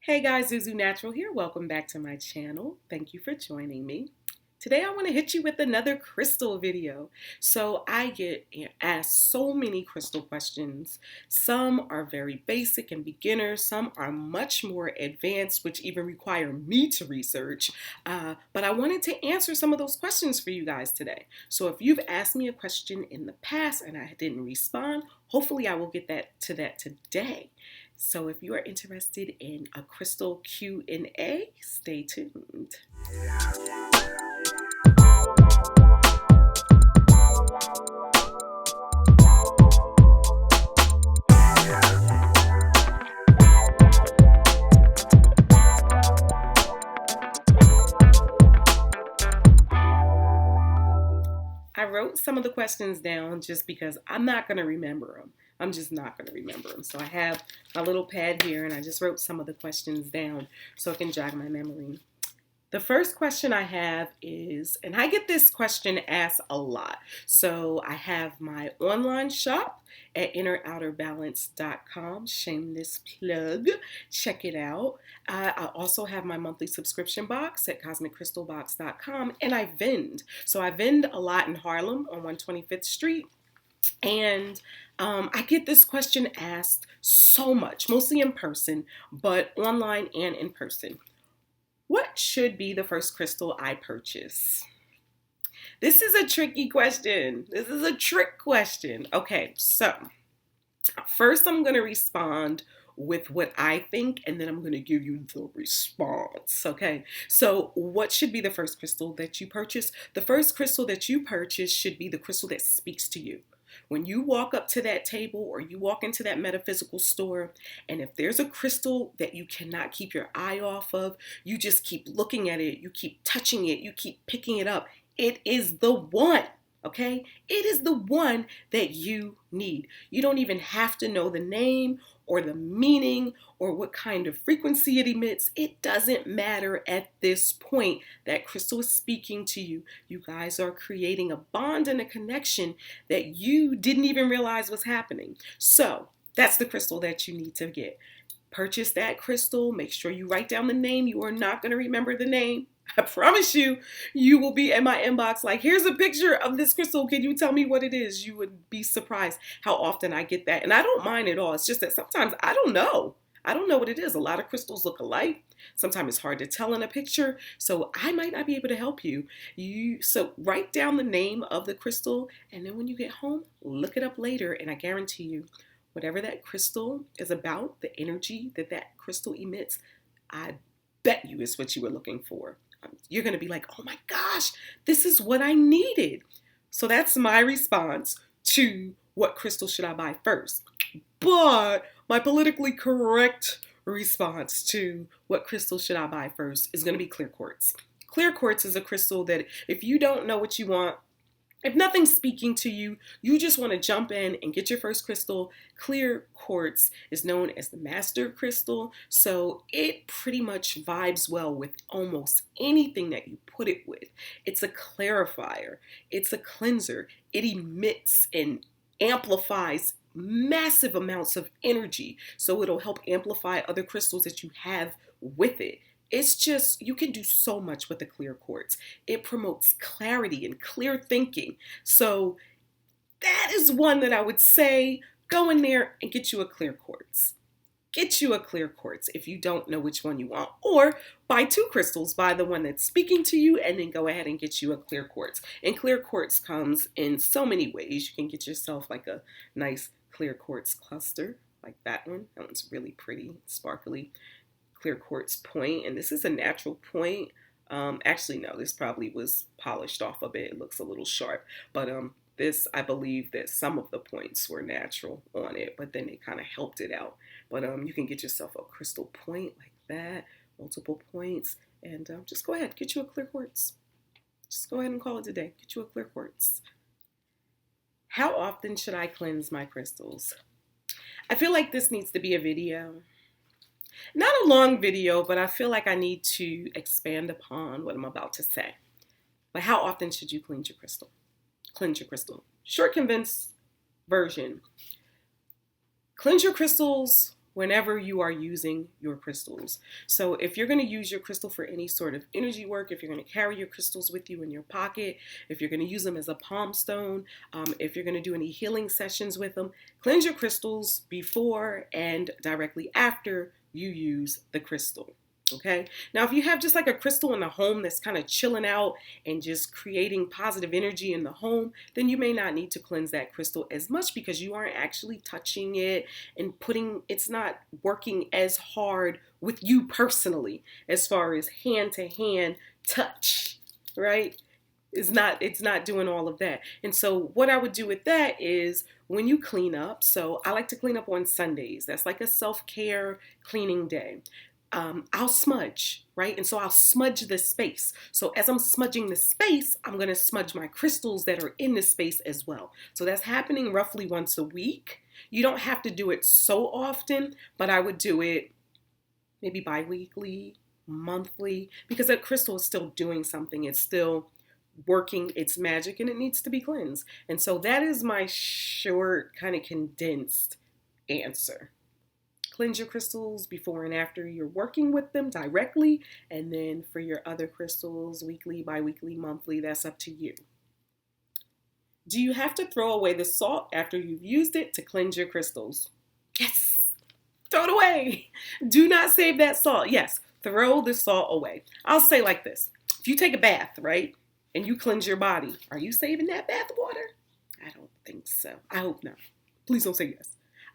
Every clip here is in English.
Hey guys, Zuzunatural here. Welcome back to my channel. Thank you for joining me. Today I want to hit you with another crystal video. So I get asked so many crystal questions. Some are very basic and beginner. Some are much more advanced, which even require me to research. But I wanted to answer some of those questions for you guys today. So if you've asked me a question in the past and I didn't respond, hopefully I will get to that today. So if you are interested in a crystal Q&A, stay tuned. I wrote some of the questions down just because I'm not going to remember them. I'm just not going to remember them. So I have my little pad here and I just wrote some of the questions down so I can jog my memory. The first question I have is, and I get this question asked a lot. So I have my online shop at innerouterbalance.com. Shameless plug. Check it out. I also have my monthly subscription box at cosmiccrystalbox.com, and I vend. So I vend a lot in Harlem on 125th Street. And I get this question asked so much, mostly in person, but online and in person. What should be the first crystal I purchase? This is a tricky question. This is a trick question. Okay, so first I'm going to respond with what I think, and then I'm going to give you the response. Okay, so what should be the first crystal that you purchase? The first crystal that you purchase should be the crystal that speaks to you. When you walk up to that table or you walk into that metaphysical store, and if there's a crystal that you cannot keep your eye off of, you just keep looking at it, you keep touching it, you keep picking it up, it is the one. Okay? It is the one that you need. You don't even have to know the name or the meaning or what kind of frequency it emits. It doesn't matter at this point. That crystal is speaking to you. You guys are creating a bond and a connection that you didn't even realize was happening. So that's the crystal that you need to get. Purchase that crystal. Make sure you write down the name. You are not going to remember the name. I promise you, you will be in my inbox like, here's a picture of this crystal. Can you tell me what it is? You would be surprised how often I get that. And I don't mind at all. It's just that sometimes I don't know. I don't know what it is. A lot of crystals look alike. Sometimes it's hard to tell in a picture. So I might not be able to help you. So write down the name of the crystal. And then when you get home, look it up later. And I guarantee you, whatever that crystal is about, the energy that that crystal emits, I bet you is what you were looking for. You're going to be like, oh my gosh, this is what I needed. So that's my response to what crystal should I buy first. But my politically correct response to what crystal should I buy first is going to be clear quartz. Clear quartz is a crystal that if you don't know what you want, if nothing's speaking to you, you just want to jump in and get your first crystal. Clear quartz is known as the master crystal, so it pretty much vibes well with almost anything that you put it with. It's a clarifier, it's a cleanser, it emits and amplifies massive amounts of energy, so it'll help amplify other crystals that you have with it. It's just, you can do so much with the clear quartz. It promotes clarity and clear thinking. So that is one that I would say, go in there and get you a clear quartz. Get you a clear quartz if you don't know which one you want. Or buy two crystals, buy the one that's speaking to you, and then go ahead and get you a clear quartz. And clear quartz comes in so many ways. You can get yourself like a nice clear quartz cluster, like that one. That one's really pretty, sparkly. Clear quartz point, and this is a natural point. Actually, no, this probably was polished off a bit. It looks a little sharp, but this, I believe that some of the points were natural on it, but then they kind of helped it out. But you can get yourself a crystal point like that, multiple points, and just go ahead, get you a clear quartz. Just go ahead and call it a day. Get you a clear quartz. How often should I cleanse my crystals? I feel like this needs to be a video. Not a long video, but I feel like I need to expand upon what I'm about to say. But how often should you cleanse your crystal? Cleanse your crystal. Short, condensed version. Cleanse your crystals whenever you are using your crystals. So if you're going to use your crystal for any sort of energy work, if you're going to carry your crystals with you in your pocket, if you're going to use them as a palm stone, if you're going to do any healing sessions with them, cleanse your crystals before and directly after you use the crystal. Okay. Now, if you have just like a crystal in the home that's kind of chilling out and just creating positive energy in the home, then you may not need to cleanse that crystal as much because you aren't actually touching it and it's not working as hard with you personally as far as hand to hand touch, right? It's not doing all of that. And so what I would do with that is when you clean up, so I like to clean up on Sundays. That's like a self-care cleaning day. I'll smudge, right? And so I'll smudge the space. So as I'm smudging the space, I'm going to smudge my crystals that are in the space as well. So that's happening roughly once a week. You don't have to do it so often, but I would do it maybe bi-weekly, monthly, because that crystal is still doing something. It's still working its magic and it needs to be cleansed. And so that is my short, kind of condensed answer. Cleanse your crystals before and after you're working with them directly. And then for your other crystals, weekly, bi-weekly, monthly, that's up to you. Do you have to throw away the salt after you've used it to cleanse your crystals? Yes. Throw it away. Do not save that salt. Yes. Throw the salt away. I'll say like this. If you take a bath, right, and you cleanse your body, are you saving that bath water? I don't think so. I hope not. Please don't say yes.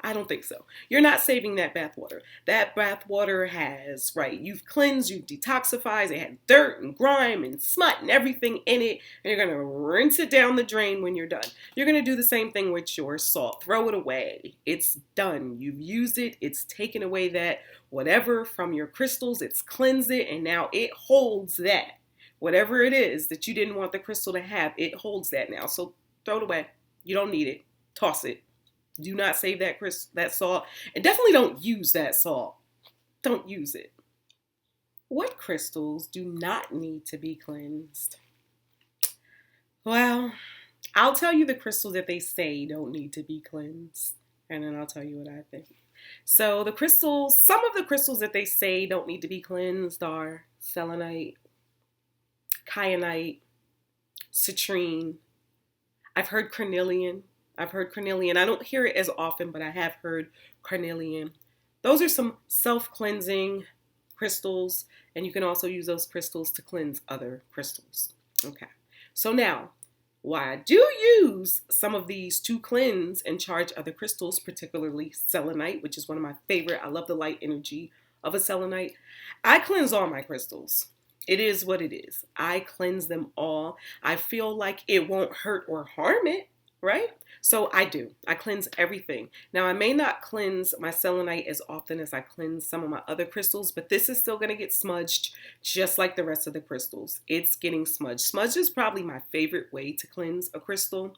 I don't think so. You're not saving that bath water. That bath water has, right, you've cleansed, you've detoxified, it had dirt and grime and smut and everything in it, and you're going to rinse it down the drain when you're done. You're going to do the same thing with your salt. Throw it away. It's done. You've used it. It's taken away that whatever from your crystals. It's cleansed it, and now it holds that. Whatever it is that you didn't want the crystal to have, it holds that now. So throw it away. You don't need it. Toss it. Do not save that salt. And definitely don't use that salt. Don't use it. What crystals do not need to be cleansed? Well, I'll tell you the crystals that they say don't need to be cleansed. And then I'll tell you what I think. So some of the crystals that they say don't need to be cleansed are selenite, kyanite, citrine. I've heard carnelian. I don't hear it as often, but I have heard carnelian. Those are some self-cleansing crystals, and you can also use those crystals to cleanse other crystals. Okay, so now, why I do use some of these to cleanse and charge other crystals, particularly selenite, which is one of my favorite. I love the light energy of a selenite. I cleanse all my crystals. It is what it is. I cleanse them all. I feel like it won't hurt or harm it, right? So I do. I cleanse everything. Now, I may not cleanse my selenite as often as I cleanse some of my other crystals, but this is still going to get smudged just like the rest of the crystals. It's getting smudged. Smudge is probably my favorite way to cleanse a crystal.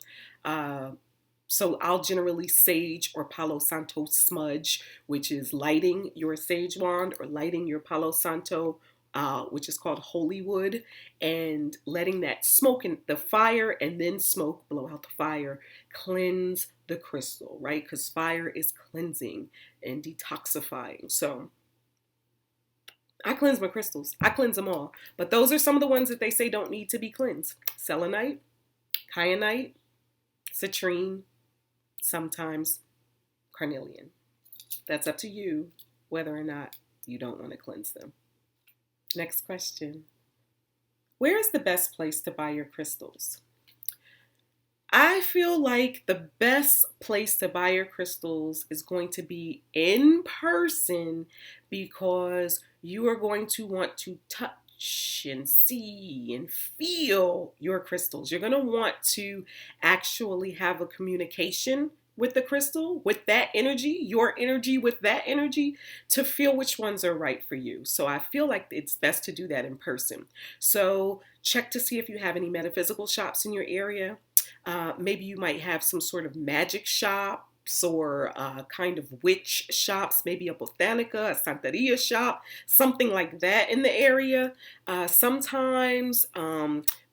So I'll generally sage or Palo Santo smudge, which is lighting your sage wand or lighting your Palo Santo, which is called holy wood, and letting that smoke in the fire and then smoke, blow out the fire, cleanse the crystal, right? Because fire is cleansing and detoxifying. So I cleanse my crystals. I cleanse them all. But those are some of the ones that they say don't need to be cleansed. Selenite, kyanite, citrine, sometimes carnelian. That's up to you whether or not you don't want to cleanse them. Next question. Where is the best place to buy your crystals? I feel like the best place to buy your crystals is going to be in person because you are going to want to touch and see and feel your crystals. You're going to want to actually have a communication with the crystal, with that energy, your energy with that energy, to feel which ones are right for you. So I feel like it's best to do that in person. So check to see if you have any metaphysical shops in your area. Maybe you might have some sort of magic shops or kind of witch shops, maybe a botanica, a santeria shop, something like that in the area. Sometimes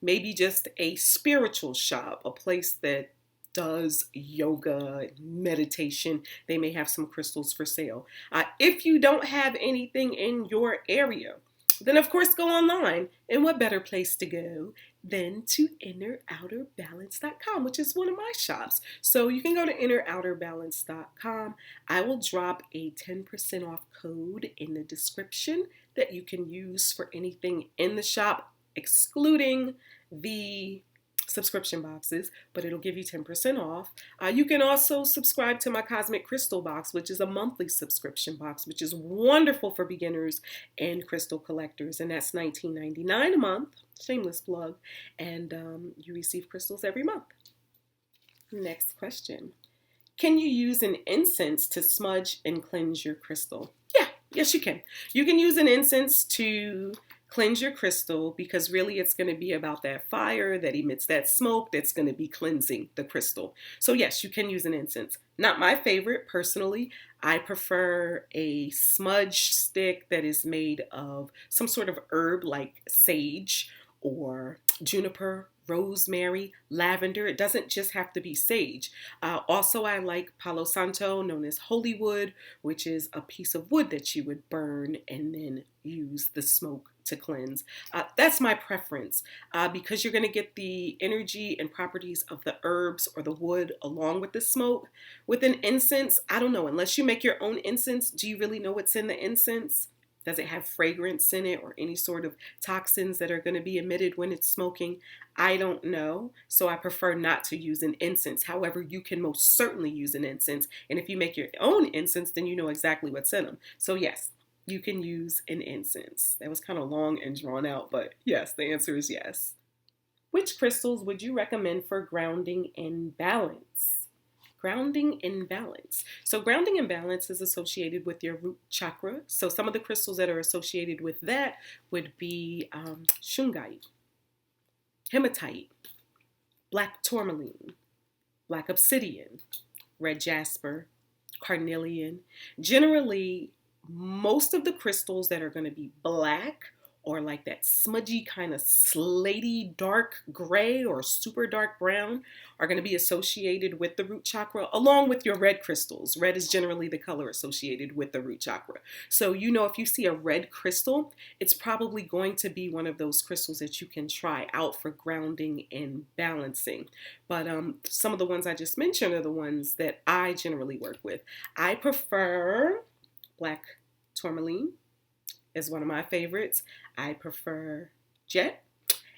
maybe just a spiritual shop, a place that does yoga, meditation. They may have some crystals for sale. If you don't have anything in your area, then of course go online. And what better place to go than to innerouterbalance.com, which is one of my shops. So you can go to innerouterbalance.com. I will drop a 10% off code in the description that you can use for anything in the shop, excluding the subscription boxes, but it'll give you 10% off. You can also subscribe to my Cosmic Crystal box, which is a monthly subscription box, which is wonderful for beginners and crystal collectors, and that's $19.99 a month, shameless plug, and you receive crystals every month. Next question. Can you use an incense to smudge and cleanse your crystal? Yes, you can. You can use an incense to cleanse your crystal, because really it's going to be about that fire that emits that smoke that's going to be cleansing the crystal. So yes, you can use an incense. Not my favorite personally. I prefer a smudge stick that is made of some sort of herb like sage or juniper, rosemary, lavender. It doesn't just have to be sage. Also, I like Palo Santo, known as holy wood, which is a piece of wood that you would burn and then use the smoke to cleanse. That's my preference because you're going to get the energy and properties of the herbs or the wood along with the smoke. With an incense, I don't know, unless you make your own incense, do you really know what's in the incense? Does it have fragrance in it or any sort of toxins that are going to be emitted when it's smoking? I don't know, so I prefer not to use an incense. However, you can most certainly use an incense, and if you make your own incense, then you know exactly what's in them. So yes, you can use an incense. That was kind of long and drawn out, but yes, the answer is yes. Which crystals would you recommend for grounding and balance? Grounding and balance. So grounding and balance is associated with your root chakra. So some of the crystals that are associated with that would be shungite, hematite, black tourmaline, black obsidian, red jasper, carnelian. Generally, most of the crystals that are going to be black or like that smudgy kind of slaty dark gray or super dark brown are going to be associated with the root chakra, along with your red crystals. Red is generally the color associated with the root chakra. So you know, if you see a red crystal, it's probably going to be one of those crystals that you can try out for grounding and balancing. But some of the ones I just mentioned are the ones that I generally work with. I prefer black tourmaline is one of my favorites. I prefer jet,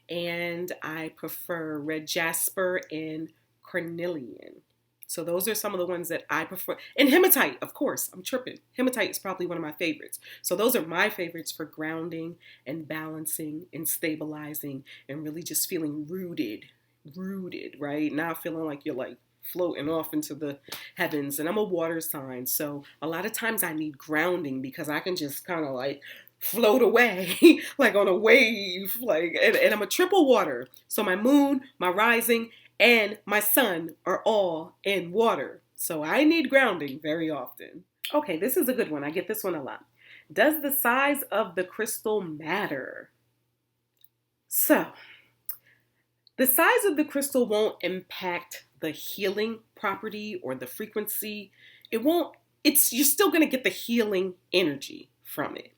and I prefer red jasper and carnelian. So those are some of the ones that I prefer. And hematite, of course, I'm tripping. Hematite is probably one of my favorites. So those are my favorites for grounding and balancing and stabilizing and really just feeling rooted, right? Not feeling like you're like floating off into the heavens. And I'm a water sign, so a lot of times I need grounding because I can just kind of like float away like on a wave, like, and I'm a triple water. So my moon, my rising, and my sun are all in water. So I need grounding very often. Okay, this is a good one. I get this one a lot. Does the size of the crystal matter? So the size of the crystal won't impact the healing property or the frequency. You're still going to get the healing energy from it.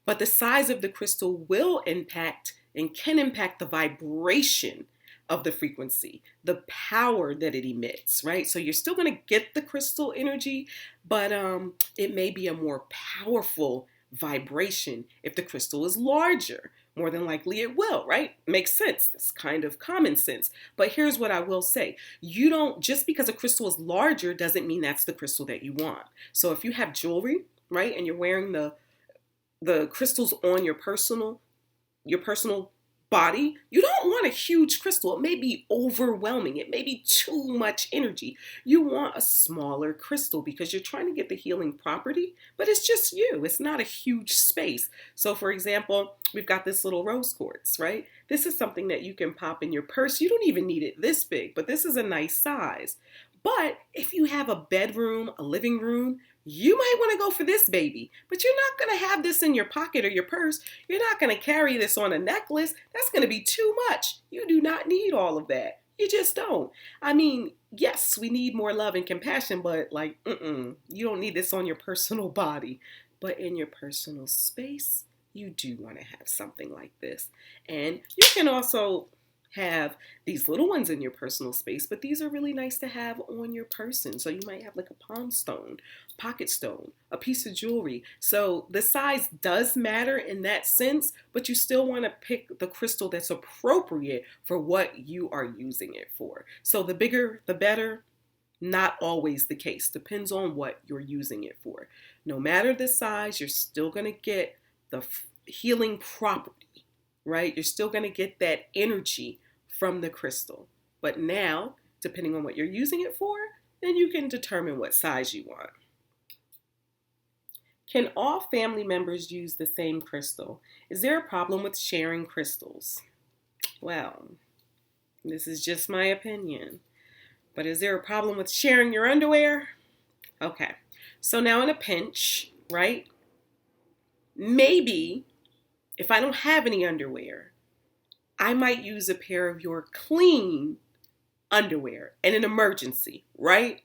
But the size of the crystal will impact and can impact the vibration of the frequency, the power that it emits, right? So you're still going to get the crystal energy, but it may be a more powerful vibration if the crystal is larger. More than likely it will, right? Makes sense. That's kind of common sense. But here's what I will say. Just because a crystal is larger doesn't mean that's the crystal that you want. So if you have jewelry, right, and you're wearing the crystals on your personal body, you don't want a huge crystal. It may be overwhelming. It may be too much energy. You want a smaller crystal because you're trying to get the healing property, but it's just you. It's not a huge space. So for example, we've got this little rose quartz, right? This is something that you can pop in your purse. You don't even need it this big, but this is a nice size. But if you have a bedroom, a living room, you might want to go for this baby, but you're not going to have this in your pocket or your purse. You're not going to carry this on a necklace. That's going to be too much. You do not need all of that. You just don't. I mean, yes, we need more love and compassion, but like, you don't need this on your personal body. But in your personal space, you do want to have something like this. And you can also have these little ones in your personal space, but these are really nice to have on your person. So you might have like a palm stone, pocket stone, a piece of jewelry. So the size does matter in that sense, but you still want to pick the crystal that's appropriate for what you are using it for. So the bigger, the better. Not always the case. Depends on what you're using it for. No matter the size, you're still going to get the healing property, right? You're still going to get that energy from the crystal. But now, depending on what you're using it for, then you can determine what size you want. Can all family members use the same crystal? Is there a problem with sharing crystals? Well, this is just my opinion. But is there a problem with sharing your underwear? Okay, so now in a pinch, right? Maybe if I don't have any underwear, I might use a pair of your clean underwear in an emergency, right?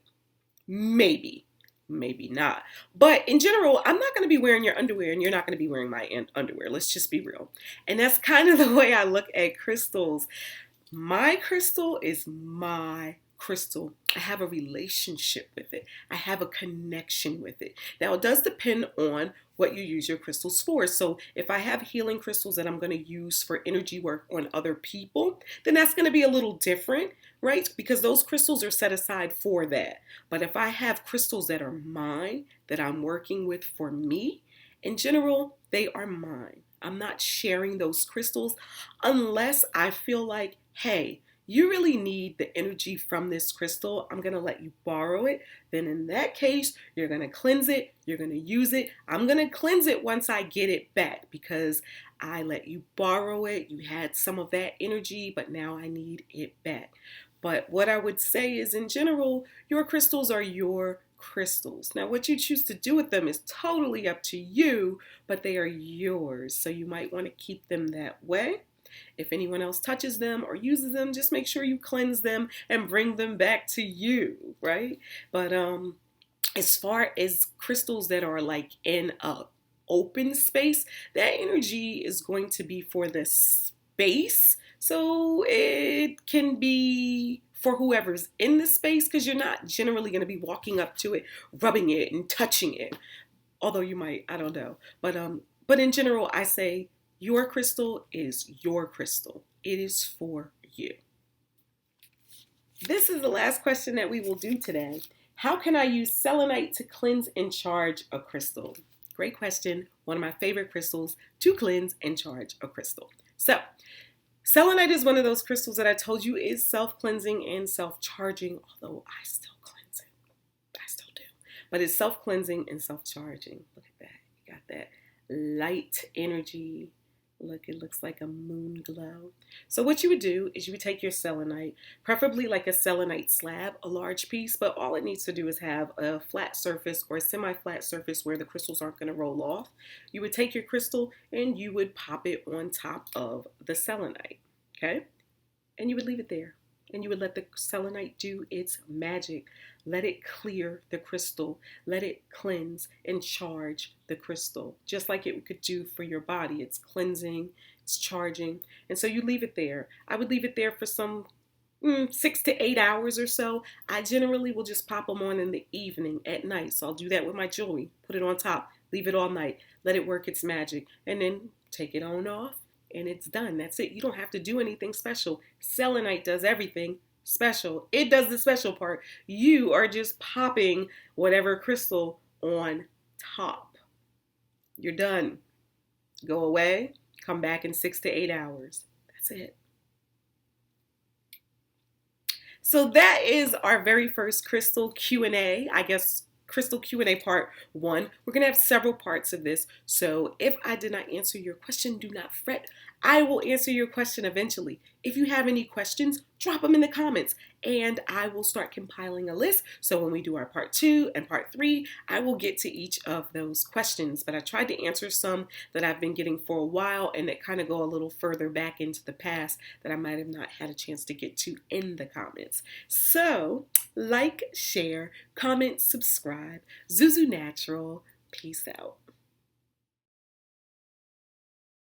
Maybe, maybe not. But in general, I'm not going to be wearing your underwear and you're not going to be wearing my underwear. Let's just be real. And that's kind of the way I look at crystals. My crystal is my crystal. I have a relationship with it. I have a connection with it. Now, it does depend on what you use your crystals for. So if I have healing crystals that I'm going to use for energy work on other people, then that's going to be a little different, right? Because those crystals are set aside for that. But if I have crystals that are mine, that I'm working with for me, in general, they are mine. I'm not sharing those crystals unless I feel like, hey, you really need the energy from this crystal. I'm going to let you borrow it. Then in that case, you're going to cleanse it. You're going to use it. I'm going to cleanse it once I get it back because I let you borrow it. You had some of that energy, but now I need it back. But what I would say is in general, your crystals are your crystals. Now, what you choose to do with them is totally up to you, but they are yours. So you might want to keep them that way. If anyone else touches them or uses them, just make sure you cleanse them and bring them back to you, right? But as far as crystals that are like in a open space, that energy is going to be for the space. So it can be for whoever's in the space because you're not generally going to be walking up to it, rubbing it and touching it. Although you might, I don't know. But in general, I say your crystal is your crystal. It is for you. This is the last question that we will do today. How can I use selenite to cleanse and charge a crystal? Great question. One of my favorite crystals to cleanse and charge a crystal. So, selenite is one of those crystals that I told you is self-cleansing and self-charging, although I still cleanse it. I still do. But it's self-cleansing and self-charging. Look at that. You got that light energy. Look, it looks like a moon glow. So what you would do is you would take your selenite, preferably like a selenite slab, a large piece, but all it needs to do is have a flat surface or a semi-flat surface where the crystals aren't going to roll off. You would take your crystal and you would pop it on top of the selenite, okay? And you would leave it there. And you would let the selenite do its magic. Let it clear the crystal. Let it cleanse and charge the crystal. Just like it could do for your body. It's cleansing, it's charging. And so you leave it there. I would leave it there for some 6 to 8 hours or so. I generally will just pop them on in the evening at night. So I'll do that with my jewelry. Put it on top. Leave it all night. Let it work its magic. And then take it on off. And it's done. That's it. You don't have to do anything special. Selenite does everything special. It does the special part. You are just popping whatever crystal on top. You're done. Go away. Come back in 6 to 8 hours. That's it. So that is our very first crystal Q&A. I guess crystal Q&A part 1. We're going to have several parts of this. So if I did not answer your question, do not fret. I will answer your question eventually. If you have any questions, drop them in the comments and I will start compiling a list. So when we do our part 2 and part 3, I will get to each of those questions. But I tried to answer some that I've been getting for a while and that kind of go a little further back into the past that I might have not had a chance to get to in the comments. So like, share, comment, subscribe. Zuzunatural. Peace out.